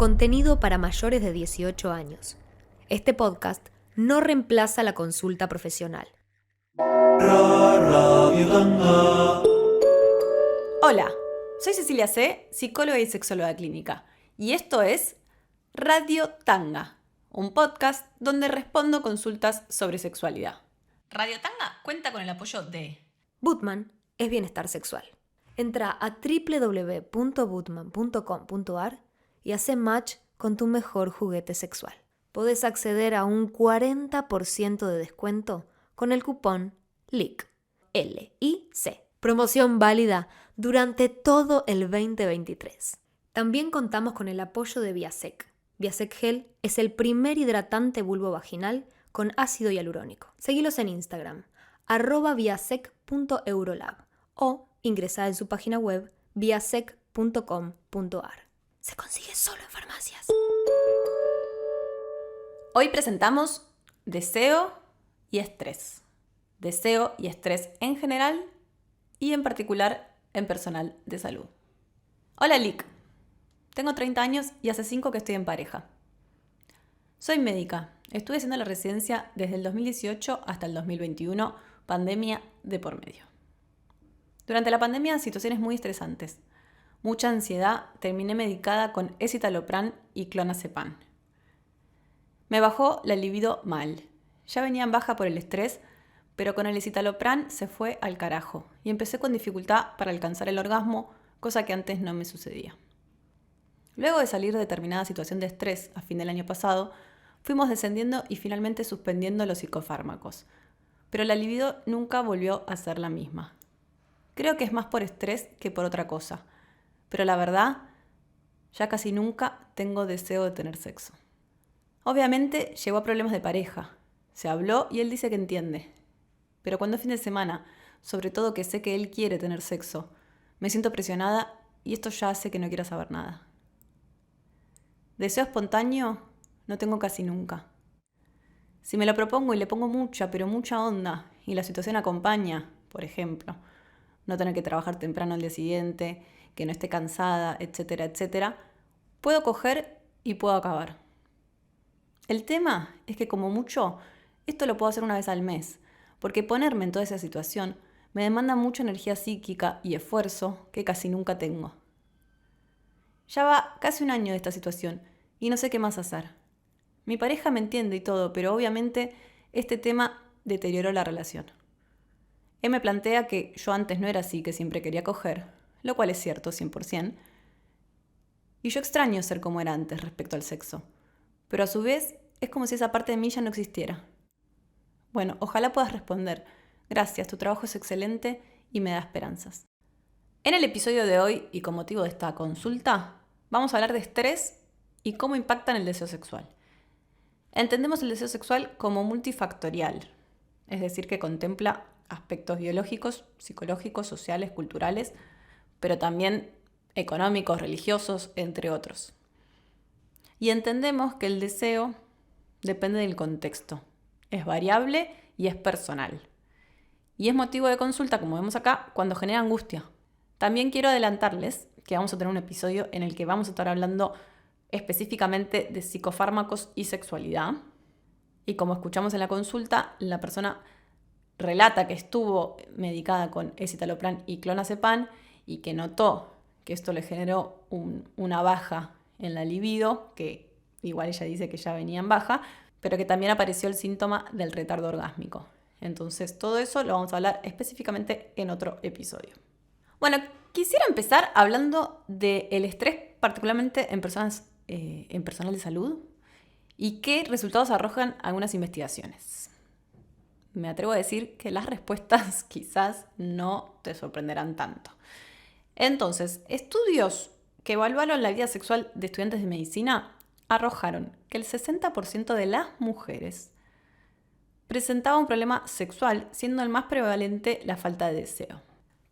Contenido para mayores de 18 años. Este podcast no reemplaza la consulta profesional. Hola, soy Cecilia C., psicóloga y sexóloga clínica, y esto es Radio Tanga, un podcast donde respondo consultas sobre sexualidad. Radio Tanga cuenta con el apoyo de Bootman es bienestar sexual. Entra a www.bootman.com.ar y hace match con tu mejor juguete sexual. Podés acceder a un 40% de descuento con el cupón LIC. L-I-C. Promoción válida durante todo el 2023. También contamos con el apoyo de Viasec. Viasec Gel es el primer hidratante vulvovaginal con ácido hialurónico. Seguilos en Instagram, @viasec.eurolab o ingresá en su página web viasec.com.ar. Se consigue solo en farmacias. Hoy presentamos deseo y estrés. Deseo y estrés en general y en particular en personal de salud. Hola Lic, tengo 30 años y hace 5 que estoy en pareja. Soy médica, estuve haciendo la residencia desde el 2018 hasta el 2021, pandemia de por medio. Durante la pandemia, situaciones muy estresantes. Mucha ansiedad, terminé medicada con escitalopram y clonazepam. Me bajó la libido mal. Ya venía en baja por el estrés, pero con el escitalopram se fue al carajo y empecé con dificultad para alcanzar el orgasmo, cosa que antes no me sucedía. Luego de salir de determinada situación de estrés a fin del año pasado, fuimos descendiendo y finalmente suspendiendo los psicofármacos. Pero la libido nunca volvió a ser la misma. Creo que es más por estrés que por otra cosa. Pero la verdad, ya casi nunca tengo deseo de tener sexo. Obviamente llegó a problemas de pareja. Se habló y él dice que entiende. Pero cuando es fin de semana, sobre todo que sé que él quiere tener sexo, me siento presionada y esto ya hace que no quiera saber nada. Deseo espontáneo no tengo casi nunca. Si me lo propongo y le pongo mucha, pero mucha onda, y la situación acompaña, por ejemplo, no tener que trabajar temprano al día siguiente, que no esté cansada, etcétera, etcétera, puedo coger y puedo acabar. El tema es que como mucho, esto lo puedo hacer una vez al mes, porque ponerme en toda esa situación me demanda mucha energía psíquica y esfuerzo que casi nunca tengo. Ya va casi un año de esta situación y no sé qué más hacer. Mi pareja me entiende y todo, pero obviamente este tema deterioró la relación. Él me plantea que yo antes no era así, que siempre quería coger, lo cual es cierto 100%, y yo extraño ser como era antes respecto al sexo, pero a su vez es como si esa parte de mí ya no existiera. Bueno, ojalá puedas responder. Gracias, tu trabajo es excelente y me da esperanzas. En el episodio de hoy, y con motivo de esta consulta, vamos a hablar de estrés y cómo impacta en el deseo sexual. Entendemos el deseo sexual como multifactorial, es decir, que contempla aspectos biológicos, psicológicos, sociales, culturales, pero también económicos, religiosos, entre otros. Y entendemos que el deseo depende del contexto, es variable y es personal. Y es motivo de consulta, como vemos acá, cuando genera angustia. También quiero adelantarles que vamos a tener un episodio en el que vamos a estar hablando específicamente de psicofármacos y sexualidad. Y como escuchamos en la consulta, la persona relata que estuvo medicada con escitalopram y clonazepam y que notó que esto le generó una baja en la libido, que igual ella dice que ya venía en baja, pero que también apareció el síntoma del retardo orgásmico. Entonces todo eso lo vamos a hablar específicamente en otro episodio. Bueno, quisiera empezar hablando del estrés, particularmente en personas en personal de salud, y qué resultados arrojan algunas investigaciones. Me atrevo a decir que las respuestas quizás no te sorprenderán tanto. Entonces, estudios que evaluaron la vida sexual de estudiantes de medicina arrojaron que el 60% de las mujeres presentaba un problema sexual, siendo el más prevalente la falta de deseo.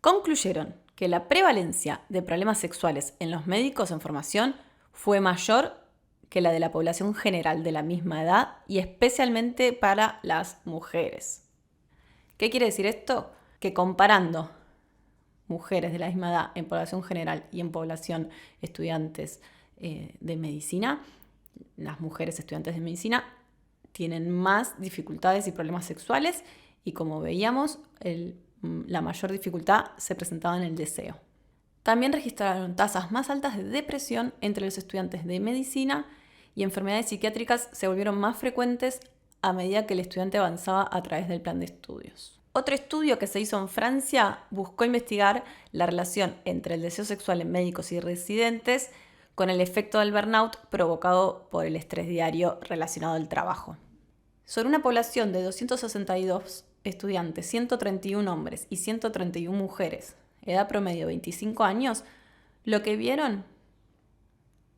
Concluyeron que la prevalencia de problemas sexuales en los médicos en formación fue mayor que la de la población general de la misma edad y especialmente para las mujeres. ¿Qué quiere decir esto? Que comparando mujeres de la misma edad en población general y en población estudiantes de medicina, las mujeres estudiantes de medicina tienen más dificultades y problemas sexuales y como veíamos, la mayor dificultad se presentaba en el deseo. También registraron tasas más altas de depresión entre los estudiantes de medicina y enfermedades psiquiátricas se volvieron más frecuentes a medida que el estudiante avanzaba a través del plan de estudios. Otro estudio que se hizo en Francia buscó investigar la relación entre el deseo sexual en médicos y residentes con el efecto del burnout provocado por el estrés diario relacionado al trabajo. Sobre una población de 262 estudiantes, 131 hombres y 131 mujeres, edad promedio 25 años, lo que vieron,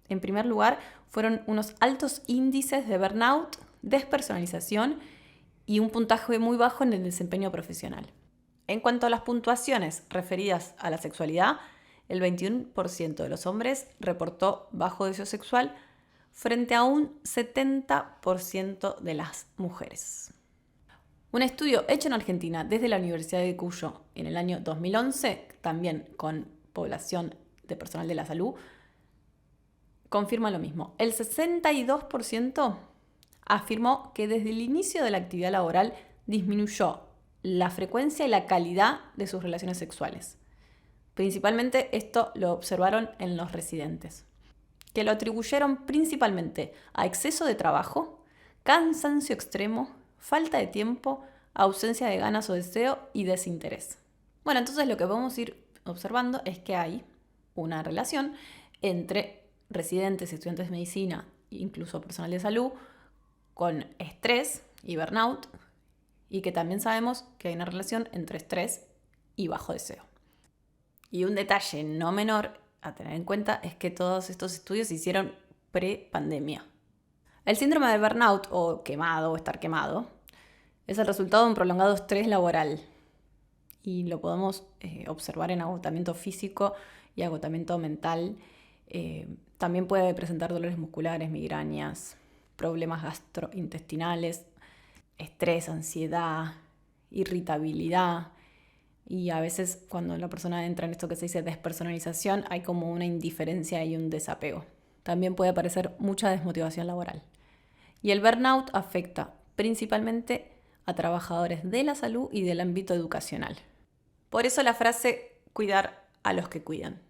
en primer lugar, fueron unos altos índices de burnout, despersonalización y un puntaje muy bajo en el desempeño profesional. En cuanto a las puntuaciones referidas a la sexualidad, el 21% de los hombres reportó bajo deseo sexual frente a un 70% de las mujeres. Un estudio hecho en Argentina desde la Universidad de Cuyo en el año 2011, también con población de personal de la salud, confirma lo mismo. El 62% afirmó que desde el inicio de la actividad laboral disminuyó la frecuencia y la calidad de sus relaciones sexuales. Principalmente esto lo observaron en los residentes, que lo atribuyeron principalmente a exceso de trabajo, cansancio extremo, falta de tiempo, ausencia de ganas o deseo y desinterés. Bueno, entonces lo que podemos ir observando es que hay una relación entre residentes, estudiantes de medicina e incluso personal de salud con estrés y burnout, y que también sabemos que hay una relación entre estrés y bajo deseo. Y un detalle no menor a tener en cuenta es que todos estos estudios se hicieron pre-pandemia. El síndrome de burnout o quemado o estar quemado es el resultado de un prolongado estrés laboral y lo podemos observar en agotamiento físico y agotamiento mental. También puede presentar dolores musculares, migrañas, problemas gastrointestinales, estrés, ansiedad, irritabilidad. Y a veces cuando la persona entra en esto que se dice despersonalización, hay como una indiferencia y un desapego. También puede aparecer mucha desmotivación laboral. Y el burnout afecta principalmente a trabajadores de la salud y del ámbito educacional. Por eso la frase cuidar a los que cuidan.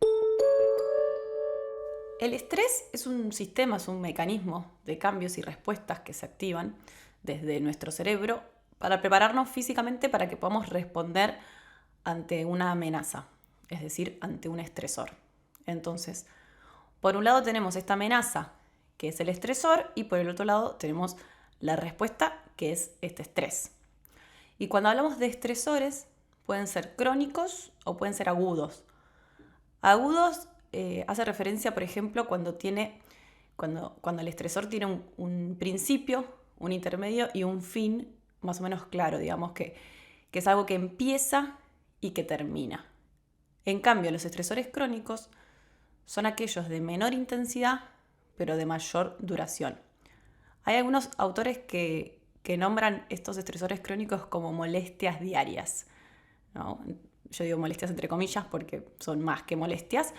El estrés es un sistema, es un mecanismo de cambios y respuestas que se activan desde nuestro cerebro para prepararnos físicamente para que podamos responder ante una amenaza, es decir, ante un estresor. Entonces, por un lado tenemos esta amenaza, que es el estresor, y por el otro lado tenemos la respuesta, que es este estrés. Y cuando hablamos de estresores, pueden ser crónicos o pueden ser agudos. Agudos hace referencia, por ejemplo, cuando el estresor tiene un principio, un intermedio y un fin más o menos claro, digamos que es algo que empieza y que termina. En cambio, los estresores crónicos son aquellos de menor intensidad, pero de mayor duración. Hay algunos autores que nombran estos estresores crónicos como molestias diarias, ¿no? Yo digo molestias entre comillas porque son más que molestias.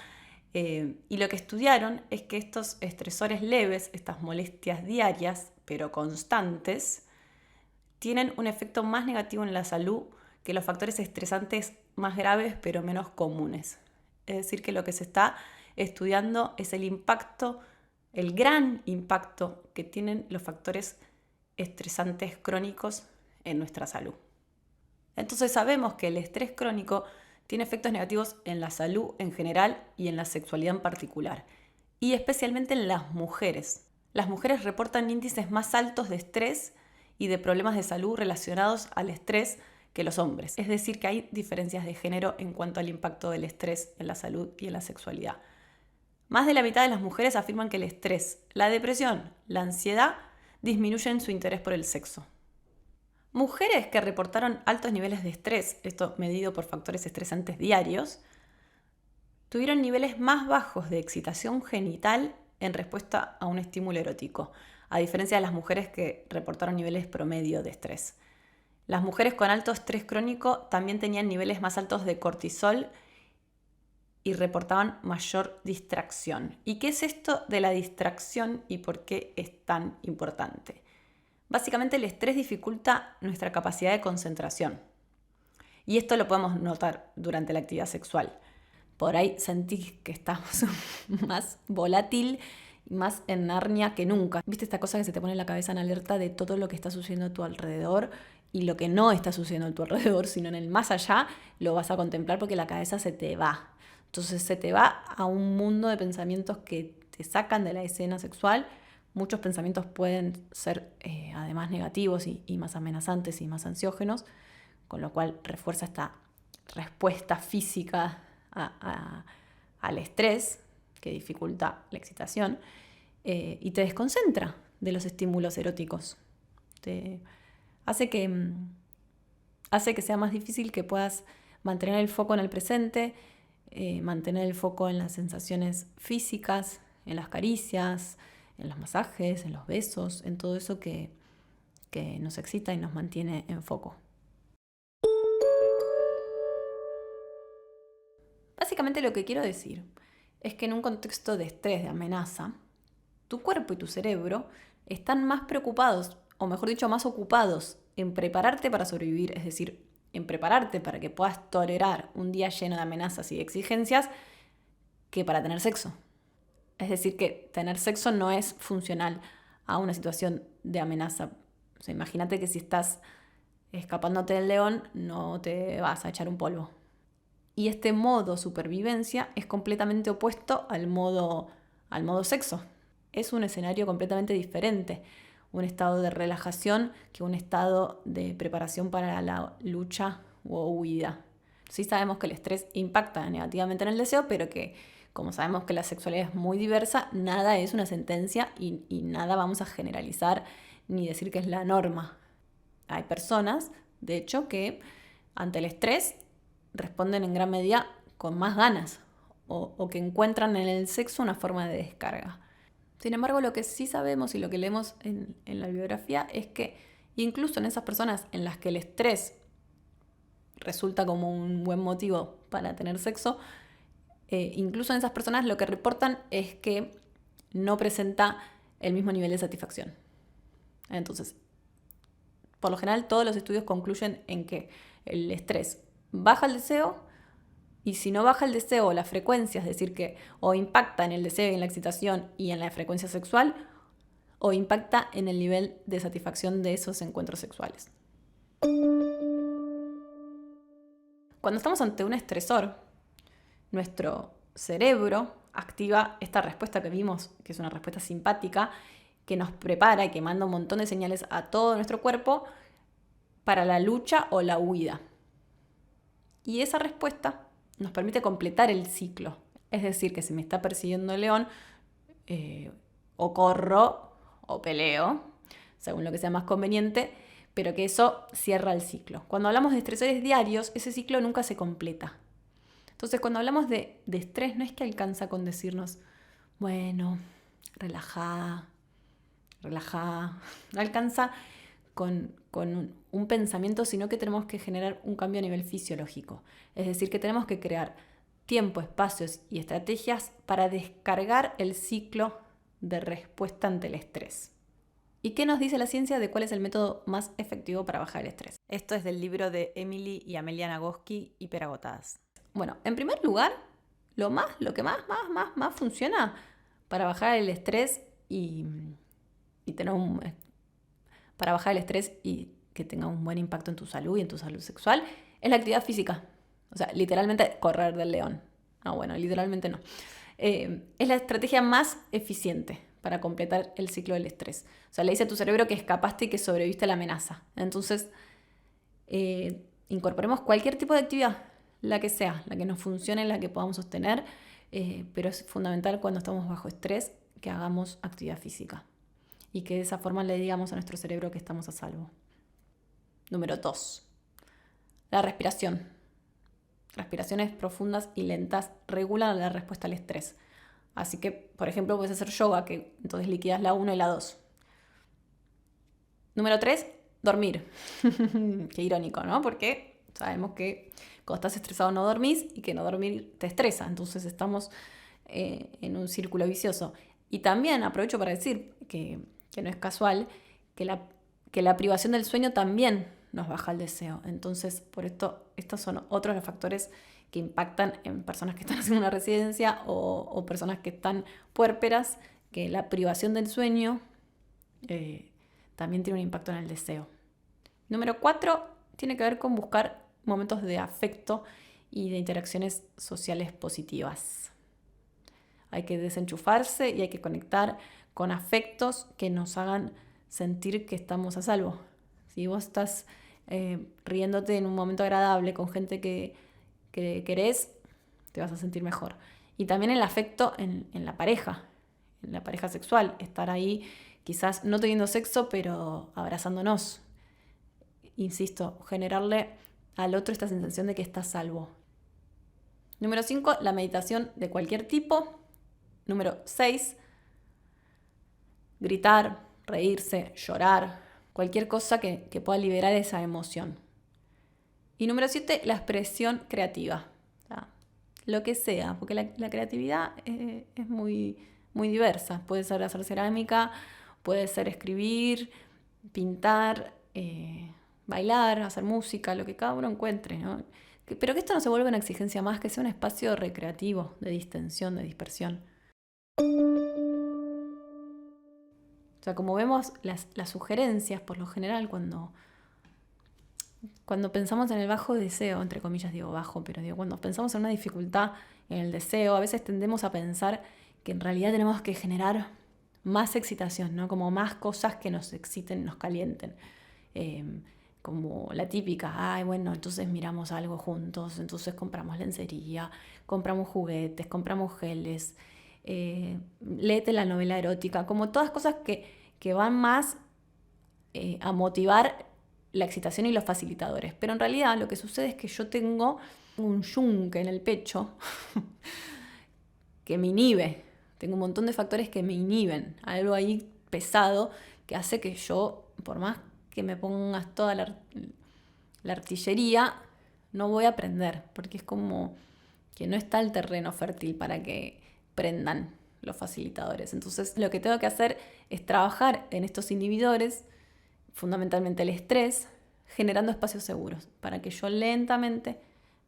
Y lo que estudiaron es que estos estresores leves, estas molestias diarias, pero constantes, tienen un efecto más negativo en la salud que los factores estresantes más graves, pero menos comunes. Es decir, que lo que se está estudiando es el impacto, el gran impacto que tienen los factores estresantes crónicos en nuestra salud. Entonces sabemos que el estrés crónico tiene efectos negativos en la salud en general y en la sexualidad en particular, y especialmente en las mujeres. Las mujeres reportan índices más altos de estrés y de problemas de salud relacionados al estrés que los hombres. Es decir, que hay diferencias de género en cuanto al impacto del estrés en la salud y en la sexualidad. Más de la mitad de las mujeres afirman que el estrés, la depresión, la ansiedad disminuyen su interés por el sexo. Mujeres que reportaron altos niveles de estrés, esto medido por factores estresantes diarios, tuvieron niveles más bajos de excitación genital en respuesta a un estímulo erótico, a diferencia de las mujeres que reportaron niveles promedio de estrés. Las mujeres con alto estrés crónico también tenían niveles más altos de cortisol y reportaban mayor distracción. ¿Y qué es esto de la distracción y por qué es tan importante? Básicamente el estrés dificulta nuestra capacidad de concentración. Y esto lo podemos notar durante la actividad sexual. Por ahí sentís que estamos más volátil y más en Narnia que nunca. ¿Viste esta cosa que se te pone en la cabeza en alerta de todo lo que está sucediendo a tu alrededor? Y lo que no está sucediendo a tu alrededor, sino en el más allá, lo vas a contemplar porque la cabeza se te va. Entonces se te va a un mundo de pensamientos que te sacan de la escena sexual. Muchos pensamientos pueden ser además negativos y más amenazantes y más ansiógenos, con lo cual refuerza esta respuesta física al estrés, que dificulta la excitación, y te desconcentra de los estímulos eróticos. Hace que sea más difícil que puedas mantener el foco en el presente, mantener el foco en las sensaciones físicas, en las caricias, en los masajes, en los besos, en todo eso que nos excita y nos mantiene en foco. Básicamente lo que quiero decir es que en un contexto de estrés, de amenaza, tu cuerpo y tu cerebro están más preocupados, o mejor dicho, más ocupados en prepararte para sobrevivir, es decir, en prepararte para que puedas tolerar un día lleno de amenazas y de exigencias, que para tener sexo. Es decir, que tener sexo no es funcional a una situación de amenaza. O sea, imagínate que si estás escapándote del león, no te vas a echar un polvo. Y este modo supervivencia es completamente opuesto al modo sexo. Es un escenario completamente diferente. Un estado de relajación que un estado de preparación para la lucha o huida. Sí sabemos que el estrés impacta negativamente en el deseo, pero que como sabemos que la sexualidad es muy diversa, nada es una sentencia y nada vamos a generalizar ni decir que es la norma. Hay personas, de hecho, que ante el estrés responden en gran medida con más ganas o que encuentran en el sexo una forma de descarga. Sin embargo, lo que sí sabemos y lo que leemos en la bibliografía es que incluso en esas personas en las que el estrés resulta como un buen motivo para tener sexo, incluso en esas personas lo que reportan es que no presenta el mismo nivel de satisfacción. Entonces, por lo general, todos los estudios concluyen en que el estrés baja el deseo, y si no baja el deseo o la frecuencia, es decir, que o impacta en el deseo y en la excitación y en la frecuencia sexual, o impacta en el nivel de satisfacción de esos encuentros sexuales. Cuando estamos ante un estresor, nuestro cerebro activa esta respuesta que vimos, que es una respuesta simpática, que nos prepara y que manda un montón de señales a todo nuestro cuerpo para la lucha o la huida. Y esa respuesta nos permite completar el ciclo. Es decir, que si me está persiguiendo el león, o corro o peleo, según lo que sea más conveniente, pero que eso cierra el ciclo. Cuando hablamos de estresores diarios, ese ciclo nunca se completa. Entonces, cuando hablamos de estrés, no es que alcanza con decirnos, bueno, relajá. No alcanza con un pensamiento, sino que tenemos que generar un cambio a nivel fisiológico. Es decir, que tenemos que crear tiempo, espacios y estrategias para descargar el ciclo de respuesta ante el estrés. ¿Y qué nos dice la ciencia de cuál es el método más efectivo para bajar el estrés? Esto es del libro de Emily y Amelia Nagoski, Hiperagotadas. Bueno, en primer lugar, lo que más funciona para bajar el estrés y tener para bajar el estrés y que tenga un buen impacto en tu salud y en tu salud sexual es la actividad física. O sea, literalmente correr del león. No, bueno, literalmente no. Es la estrategia más eficiente para completar el ciclo del estrés. O sea, le dice a tu cerebro que escapaste y que sobreviviste a la amenaza. Entonces, incorporemos cualquier tipo de actividad, la que sea, la que nos funcione, la que podamos sostener, pero es fundamental cuando estamos bajo estrés que hagamos actividad física y que de esa forma le digamos a nuestro cerebro que estamos a salvo. Número 2. La respiración. Respiraciones profundas y lentas regulan la respuesta al estrés. Así que, por ejemplo, puedes hacer yoga, que entonces liquidas la 1 y la 2. Número 3, dormir. Qué irónico, ¿no? Porque sabemos que Cuando estás estresado no dormís y que no dormir te estresa. Entonces estamos en un círculo vicioso. Y también aprovecho para decir que no es casual que la privación del sueño también nos baja el deseo. Entonces, por esto, estos son otros de los factores que impactan en personas que están haciendo una residencia o personas que están puérperas, que la privación del sueño también tiene un impacto en el deseo. Número 4 tiene que ver con buscar momentos de afecto y de interacciones sociales positivas. Hay que desenchufarse y hay que conectar con afectos que nos hagan sentir que estamos a salvo. Si vos estás riéndote en un momento agradable con gente que querés, te vas a sentir mejor. Y también el afecto en la pareja sexual. Estar ahí quizás no teniendo sexo, pero abrazándonos. Insisto, generarle al otro esta sensación de que está a salvo. Número 5, la meditación de cualquier tipo. Número 6, gritar, reírse, llorar, cualquier cosa que pueda liberar esa emoción. Y número 7, la expresión creativa. Lo que sea, porque la creatividad es muy, muy diversa. Puede ser hacer cerámica, puede ser escribir, pintar, bailar, hacer música, lo que cada uno encuentre, ¿no? Pero que esto no se vuelva una exigencia más, que sea un espacio recreativo, de distensión, de dispersión. O sea, como vemos, las sugerencias, por lo general, cuando pensamos en el bajo deseo, entre comillas digo bajo, pero digo, cuando pensamos en una dificultad en el deseo, a veces tendemos a pensar que en realidad tenemos que generar más excitación, ¿no? Como más cosas que nos exciten, nos calienten. Como la típica, ay, bueno, entonces miramos algo juntos, entonces compramos lencería, compramos juguetes, compramos geles, léete la novela erótica, como todas cosas que van más a motivar la excitación y los facilitadores. Pero en realidad lo que sucede es que yo tengo un yunque en el pecho que me inhibe. Tengo un montón de factores que me inhiben. Algo ahí pesado que hace que yo, por más que me pongas toda la artillería, no voy a aprender. Porque es como que no está el terreno fértil para que prendan los facilitadores. Entonces lo que tengo que hacer es trabajar en estos inhibidores, fundamentalmente el estrés, generando espacios seguros para que yo lentamente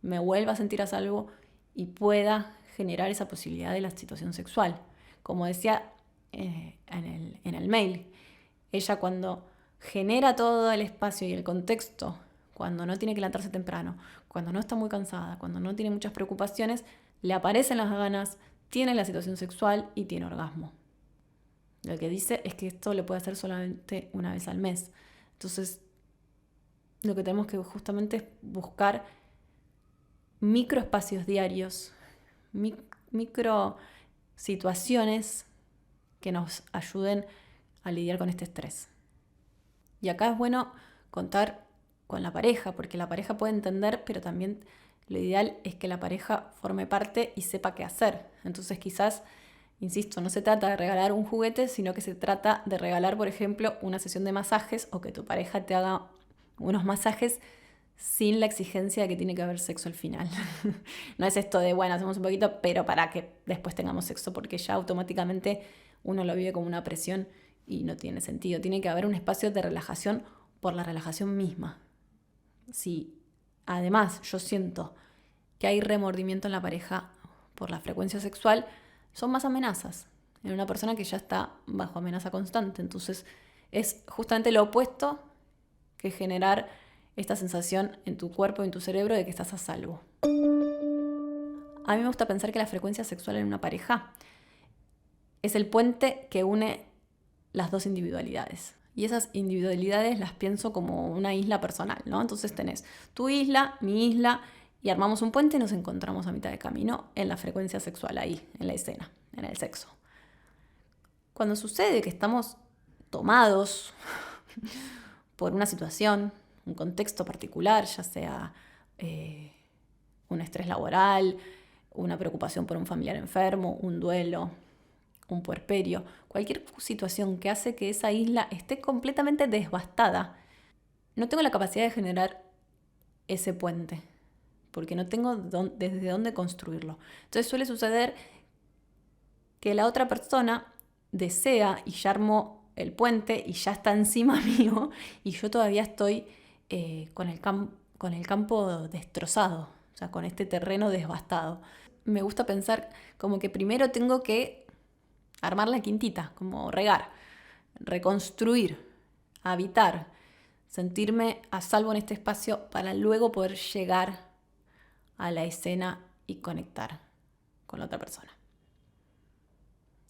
me vuelva a sentir a salvo y pueda generar esa posibilidad de la situación sexual. Como decía en el mail, ella cuando genera todo el espacio y el contexto, cuando no tiene que levantarse temprano, cuando no está muy cansada, cuando no tiene muchas preocupaciones, le aparecen las ganas, tiene la situación sexual y tiene orgasmo. Lo que dice es que esto lo puede hacer solamente una vez al mes. Entonces, lo que tenemos que justamente es buscar microespacios diarios, micro situaciones que nos ayuden a lidiar con este estrés. Y acá es bueno contar con la pareja, porque la pareja puede entender, pero también lo ideal es que la pareja forme parte y sepa qué hacer. Entonces quizás, insisto, no se trata de regalar un juguete, sino que se trata de regalar, por ejemplo, una sesión de masajes o que tu pareja te haga unos masajes sin la exigencia de que tiene que haber sexo al final. No es esto de, bueno, hacemos un poquito, pero para que después tengamos sexo, porque ya automáticamente uno lo vive como una presión y no tiene sentido. Tiene que haber un espacio de relajación por la relajación misma. Si además yo siento que hay remordimiento en la pareja por la frecuencia sexual, son más amenazas en una persona que ya está bajo amenaza constante. Entonces es justamente lo opuesto que generar esta sensación en tu cuerpo y en tu cerebro de que estás a salvo. A mí me gusta pensar que la frecuencia sexual en una pareja es el puente que une las dos individualidades. Y esas individualidades las pienso como una isla personal, ¿no? Entonces tenés tu isla, mi isla, y armamos un puente y nos encontramos a mitad de camino en la frecuencia sexual ahí, en la escena, en el sexo. Cuando sucede que estamos tomados por una situación, un contexto particular, ya sea un estrés laboral, una preocupación por un familiar enfermo, un duelo, un puerperio, cualquier situación que hace que esa isla esté completamente devastada, no tengo la capacidad de generar ese puente, porque no tengo desde dónde construirlo. Entonces suele suceder que la otra persona desea y ya armó el puente y ya está encima mío y yo todavía estoy con el campo destrozado, o sea, con este terreno devastado. Me gusta pensar como que primero tengo que armar la quintita, como regar, reconstruir, habitar, sentirme a salvo en este espacio para luego poder llegar a la escena y conectar con la otra persona.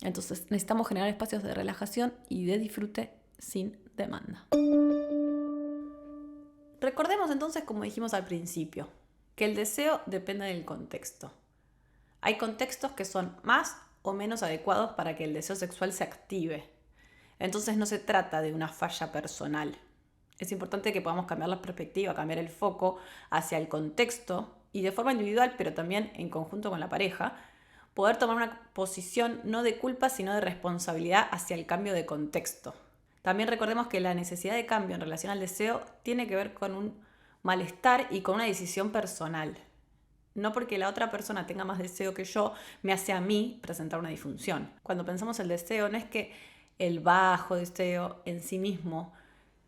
Entonces necesitamos generar espacios de relajación y de disfrute sin demanda. Recordemos entonces, como dijimos al principio, que el deseo depende del contexto. Hay contextos que son más o menos adecuados para que el deseo sexual se active. Entonces no se trata de una falla personal. Es importante que podamos cambiar la perspectiva, cambiar el foco hacia el contexto y de forma individual, pero también en conjunto con la pareja, poder tomar una posición no de culpa, sino de responsabilidad hacia el cambio de contexto. También recordemos que la necesidad de cambio en relación al deseo tiene que ver con un malestar y con una decisión personal. No porque la otra persona tenga más deseo que yo, me hace a mí presentar una disfunción. Cuando pensamos el deseo, no es que el bajo deseo en sí mismo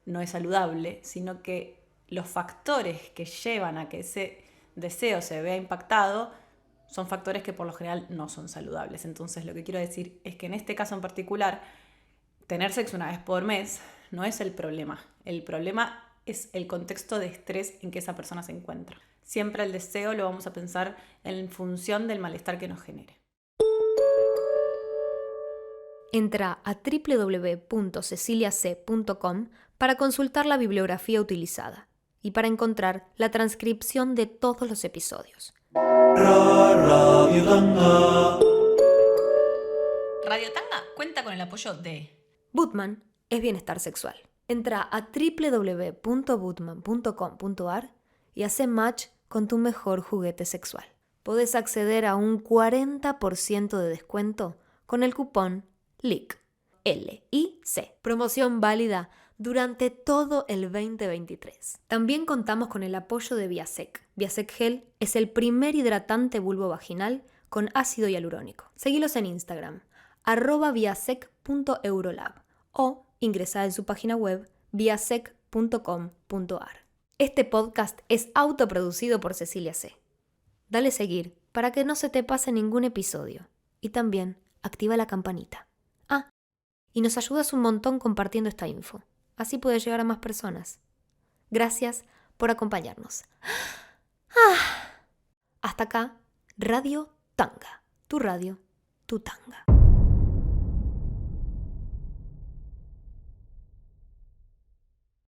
no es saludable, sino que los factores que llevan a que ese deseo se vea impactado son factores que por lo general no son saludables. Entonces lo que quiero decir es que en este caso en particular, tener sexo una vez por mes no es el problema. El problema es el contexto de estrés en que esa persona se encuentra. Siempre el deseo lo vamos a pensar en función del malestar que nos genere. Entra a www.ceciliac.com para consultar la bibliografía utilizada y para encontrar la transcripción de todos los episodios. Radio Tanga cuenta con el apoyo de Bootman es bienestar sexual. Entra a www.bootman.com.ar y hace match con tu mejor juguete sexual. Podés acceder a un 40% de descuento con el cupón LIC. L-I-C. Promoción válida durante todo el 2023. También contamos con el apoyo de Viasec. Viasec Gel es el primer hidratante vulvovaginal con ácido hialurónico. Seguilos en Instagram, @viasec.eurolab o ingresá en su página web viasec.com.ar. Este podcast es autoproducido por Cecilia C. Dale seguir para que no se te pase ningún episodio y también activa la campanita. Y nos ayudas un montón compartiendo esta info. Así puede llegar a más personas. Gracias por acompañarnos. Hasta acá, Radio Tanga. Tu radio, tu tanga.